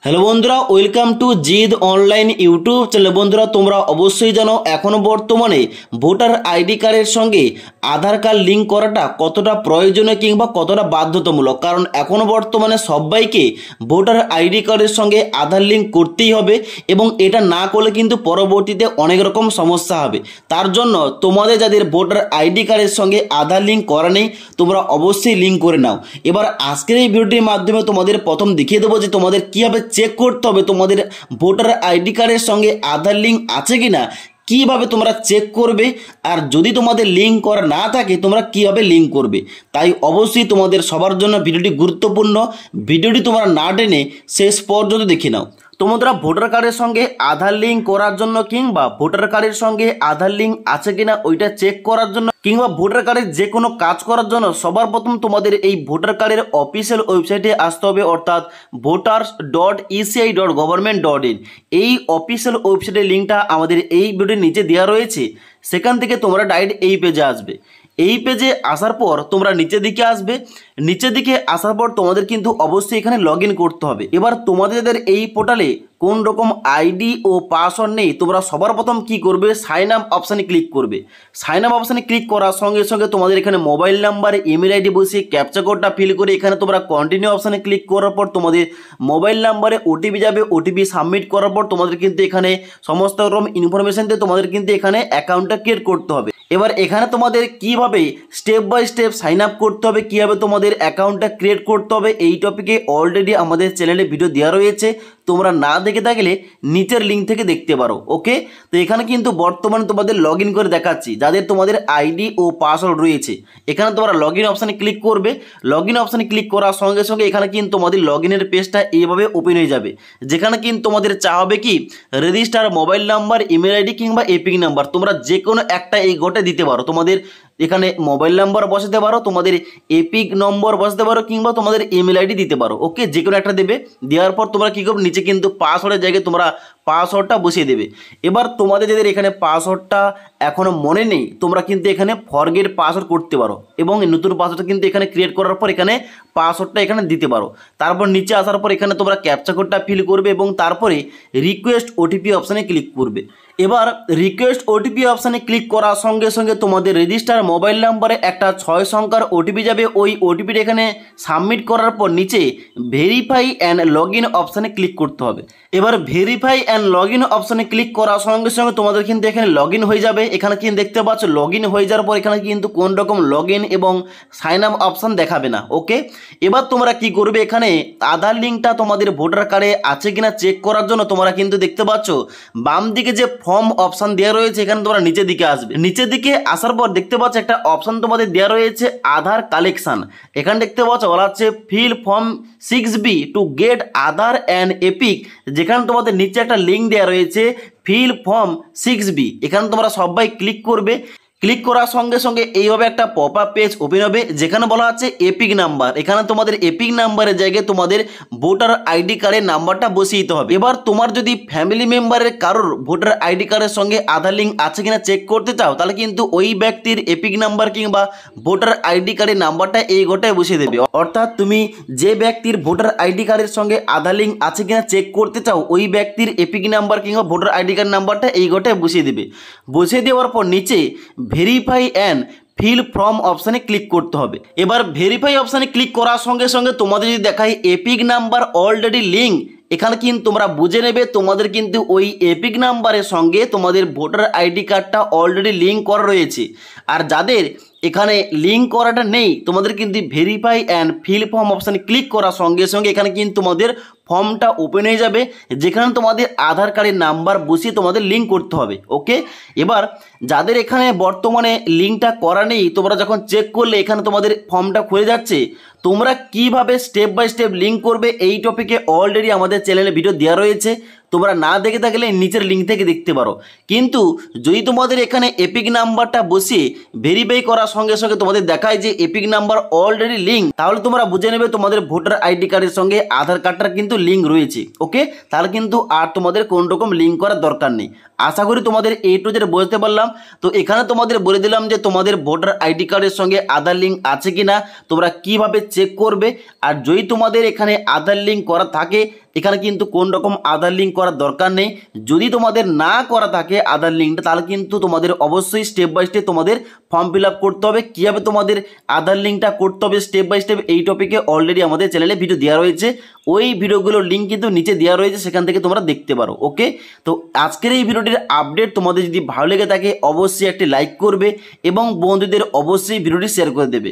Hello বন্ধুরা, welcome to Gide online YouTube channel. বন্ধুরা, তোমরা অবশ্যই জানো এখনো বর্তমানে ভোটার আইডি কার্ডের সঙ্গে আধার কার্ড লিঙ্ক করাটা কতটা প্রয়োজনীয় কিংবা কতটা বাধ্যতামূলক। কারণ এখনো বর্তমানে সবাইকে ভোটার আইডি কার্ডের সঙ্গে আধার লিঙ্ক করতেই হবে এবং এটা না করলে কিন্তু পরবর্তীতে অনেক রকম সমস্যা হবে। তার জন্য তোমাদের যাদের ভোটার আইডি কার্ডের সঙ্গে আধার লিঙ্ক করা নেই, তোমরা অবশ্যই লিঙ্ক করে নাও। এবার আজকের এই ভিডিওটির মাধ্যমে তোমাদের প্রথম দেখিয়ে দেবো যে তোমাদের কীভাবে চেক করতে হবে তোমাদের ভোটার আইডি কার্ডের সঙ্গে আধার লিঙ্ক আছে কিনা, কিভাবে তোমরা চেক করবে, আর যদি তোমাদের লিঙ্ক করা না থাকে তোমরা কিভাবে লিঙ্ক করবে। তাই অবশ্যই তোমাদের সবার জন্য ভিডিওটি গুরুত্বপূর্ণ। ভিডিওটি তোমরা না টেনে শেষ পর্যন্ত দেখে নাও। তোমরা ভোটার কার্ডের সঙ্গে আধার লিঙ্ক করার জন্য কিংবা ভোটার কার্ডের সঙ্গে আধার লিঙ্ক আছে কিনা ওইটা চেক করার জন্য কিংবা ভোটার কার্ডের যে কোনো কাজ করার জন্য সবার প্রথম তোমাদের এই ভোটার কার্ডের অফিসিয়াল ওয়েবসাইটে আসতে হবে, অর্থাৎ voters.eci.government.in। এই অফিসিয়াল ওয়েবসাইটের লিঙ্কটা আমাদের এই ভিডিওর নিচে দেওয়া রয়েছে। সেখান থেকে তোমরা ডাইরেক্ট এই পেজে আসবে। এই পেজে আসার পর তোমরা নিচের দিকে আসবে। নিচের দিকে আসার পর তোমাদের কিন্তু অবশ্যই এখানে লগ ইন করতে হবে। এবার তোমাদের এই পোর্টালে কোন রকম আইডি ও পাসওয়ার্ড নেই, তোমরা সবার প্রথম কি করবে, সাইন আপ অপশানে ক্লিক করবে। সাইন আপ অপশানে ক্লিক করার সঙ্গে সঙ্গে তোমাদের এখানে মোবাইল নাম্বার, ইমেল আইডি বসিয়ে ক্যাপচা কোডটা ফিল করে এখানে তোমরা কন্টিনিউ অপশানে ক্লিক করার পর তোমাদের মোবাইল নাম্বারে ওটিপি যাবে। ওটিপি সাবমিট করার পর তোমাদের কিন্তু এখানে সমস্ত রকম ইনফরমেশন দিয়ে তোমাদের কিন্তু এখানে অ্যাকাউন্টটা ক্রিয়েট করতে হবে। এবার এখানে তোমাদের কিভাবে step by step sign up করতে হবে, কিভাবে তোমাদের অ্যাকাউন্টটা ক্রিয়েট করতে হবে, এই টপিকে অলরেডি আমাদের চ্যানেলে ভিডিও দেওয়া রয়েছে। তোমরা না দেখে থাকলে নিচের লিঙ্ক থেকে দেখতে পারো। ওকে, তো এখানে কিন্তু বর্তমানে তোমাদের লগ ইন করে দেখাচ্ছি যাদের তোমাদের আইডি ও পাসওয়ার্ড রয়েছে। এখানে তোমরা লগ ইন অপশানে ক্লিক করবে। লগ ইন অপশানে ক্লিক করার সঙ্গে সঙ্গে এখানে কিন্তু তোমাদের লগ ইনের পেজটা এইভাবে ওপেন হয়ে যাবে, যেখানে কিন্তু তোমাদের চা হবে কি register mobile number, email ID কিংবা এপিক নাম্বার। তোমরা যে কোনো একটা এই গোটে দিতে পারো। তোমাদের এখানে মোবাইল নাম্বার বসাতে পারো, তোমাদের এপিক নম্বর বসাতে পারো কিংবা তোমাদের ইমেল আইডি দিতে পারো। ওকে, যে কোনো একটা দেবে। দেওয়ার পর তোমরা কী করবে, নিচে কিন্তু পাসওয়ার্ডের জায়গায় তোমরা পাসওয়ার্ডটা বসিয়ে দেবে। এবার তোমাদের যাদের এখানে পাসওয়ার্ডটা এখনও মনে নেই, তোমরা কিন্তু এখানে ফরগেট পাসওয়ার্ড করতে পারো এবং নতুন পাসওয়ার্ডটা কিন্তু এখানে ক্রিয়েট করার পর এখানে পাসওয়ার্ডটা এখানে দিতে পারো। তারপর নিচে আসার পর এখানে তোমরা ক্যাপচা কোডটা ফিল করবে এবং তারপরে রিকোয়েস্ট ওটিপি অপশানে ক্লিক করবে। এবার রিকোয়েস্ট ওটিপি অপশানে ক্লিক করার সঙ্গে সঙ্গে তোমাদের রেজিস্টার মোবাইল নাম্বারে একটা 6 সংখ্যার ওটিপি যাবে। ওই ওটিপিটা এখানে সাবমিট করার পর নিচে ভেরিফাই অ্যান্ড লগ ইন অপশানে ক্লিক করতে হবে। এবার ভেরিফাই অ্যান্ড লগ ইন অপশানে ক্লিক করার সঙ্গে সঙ্গে তোমাদের কিন্তু এখানে লগ ইন হয়ে যাবে। এখানে কিন্তু দেখতে পাচ্ছ লগ ইন হয়ে যাওয়ার পর এখানে কিন্তু কোন রকম লগ ইন এবং সাইন আপ অপশান দেখাবে না। ওকে, এবার তোমরা কি করবে, এখানে আধার লিঙ্কটা তোমাদের ভোটার কার্ডে আছে কিনা চেক করার জন্য তোমরা কিন্তু দেখতে পাচ্ছ বাম দিকে যে ফর্ম অপশান দেওয়া রয়েছে, এখানে তোমরা নিচের দিকে আসবে। নিচের দিকে আসার পর দেখতে পাচ্ছ একটা অপশান তোমাদের দেওয়া রয়েছে আধার কালেকশন। এখানে দেখতে পাচ্ছ বলা হচ্ছে feel form 6B to get Aadhaar and epic, যেখানে তোমাদের নিচে একটা লিঙ্ক দেওয়া রয়েছে ফিল ফর্ম 6B। এখানে তোমরা সবাই ক্লিক করবে। ক্লিক করার সঙ্গে সঙ্গে এইভাবে একটা পপ আপ পেজ ওপেন হবে, যেখানে বলা আছে এপিক নাম্বার। এখানে তোমাদের এপিক নাম্বারের জায়গায় তোমাদের ভোটার আইডি কার্ডের নাম্বারটা বসিয়ে দিতে হবে। এবার তোমার যদি ফ্যামিলি মেম্বারের কারোর ভোটার আইডি কার্ডের সঙ্গে আধার লিঙ্ক আছে কিনা চেক করতে চাও, তাহলে কিন্তু ওই ব্যক্তির এপিক নাম্বার কিংবা ভোটার আইডি কার্ডের নাম্বারটা এই গোটায় বসিয়ে দেবে। অর্থাৎ তুমি যে ব্যক্তির ভোটার আইডি কার্ডের সঙ্গে আধার লিঙ্ক আছে কিনা চেক করতে চাও, ওই ব্যক্তির এপিক নাম্বার কিংবা ভোটার আইডি কার্ড নাম্বারটা এই গোটায় বসিয়ে দেবে। বসিয়ে দেওয়ার পর নিচে ভেরিফাই অ্যান্ড ফিল ফর্ম অপশানে ক্লিক করতে হবে। এবার ভেরিফাই অপশানে ক্লিক করার সঙ্গে সঙ্গে তোমাদের যদি দেখায় এপিক নাম্বার অলরেডি লিঙ্ক, এখানে কিন্তু তোমরা বুঝে নেবে তোমাদের কিন্তু ওই এপিক নাম্বারের সঙ্গে তোমাদের ভোটার আইডি কার্ডটা অলরেডি লিঙ্ক করা রয়েছে। আর যাদের এখানে লিঙ্ক করাটা নেই, তোমাদের কিন্তু ভেরিফাই অ্যান্ড ফিল ফর্ম অপশানে ক্লিক করার সঙ্গে সঙ্গে এখানে কিন্তু তোমাদের ফর্মটা ওপেন হয়ে যাবে, যেখানে তোমাদের আধার কার্ডের নাম্বার বসিয়ে তোমাদের লিঙ্ক করতে হবে। ওকে, এবার যাদের এখানে বর্তমানে লিঙ্কটা করা নেই, তোমরা যখন চেক করলে এখানে তোমাদের ফর্মটা খুলে যাচ্ছে, তোমরা কিভাবে স্টেপ বাই স্টেপ লিঙ্ক করবে এই টপিকে অলরেডি আমাদের চ্যানেলে ভিডিও দেওয়া রয়েছে। তোমরা না দেখে থাকলে নিচের লিঙ্ক থেকে দেখতে পারো। কিন্তু যদি তোমাদের এখানে এপিক নাম্বারটা বসিয়ে ভেরিফাই করার সঙ্গে সঙ্গে তোমাদের দেখায় যে এপিক নাম্বার অলরেডি লিঙ্ক, তাহলে তোমরা বুঝে নেবে তোমাদের ভোটার আইডি কার্ডের সঙ্গে আধার কার্ডটার কিন্তু লিঙ্ক রয়েছে। ওকে, তাহলে কিন্তু আর তোমাদের কোন রকম লিঙ্ক করার দরকার নেই। আশা করি তোমাদের এই টু জেড বুঝতে পারলাম। তো এখানে তোমাদের বলে দিলাম যে তোমাদের ভোটার আইডি কার্ডের সঙ্গে আধার লিঙ্ক আছে কিনা তোমরা কিভাবে চেক করবে। আর যদি তোমাদের এখানে আধার লিঙ্ক করা থাকে, এখানে কিন্তু কোন রকম আধার লিঙ্ক করার দরকার নেই। যদি তোমাদের না করা থাকে আধার লিঙ্কটা, তাহলে কিন্তু তোমাদের অবশ্যই স্টেপ বাই স্টেপ তোমাদের ফর্ম ফিল আপ করতে হবে। কীভাবে তোমাদের আধার লিঙ্কটা করতে হবে স্টেপ বাই স্টেপ, এই টপিকে অলরেডি আমাদের চ্যানেলে ভিডিও দেওয়া রয়েছে। ওই ভিডিওগুলোর লিঙ্ক কিন্তু নিচে দেওয়া রয়েছে, সেখান থেকে তোমরা দেখতে পারো। ওকে, তো আজকের এই ভিডিওটির আপডেট তোমাদের যদি ভালো লেগে থাকে অবশ্যই একটি লাইক করবে এবং বন্ধুদের অবশ্যই ভিডিওটি শেয়ার করে দেবে।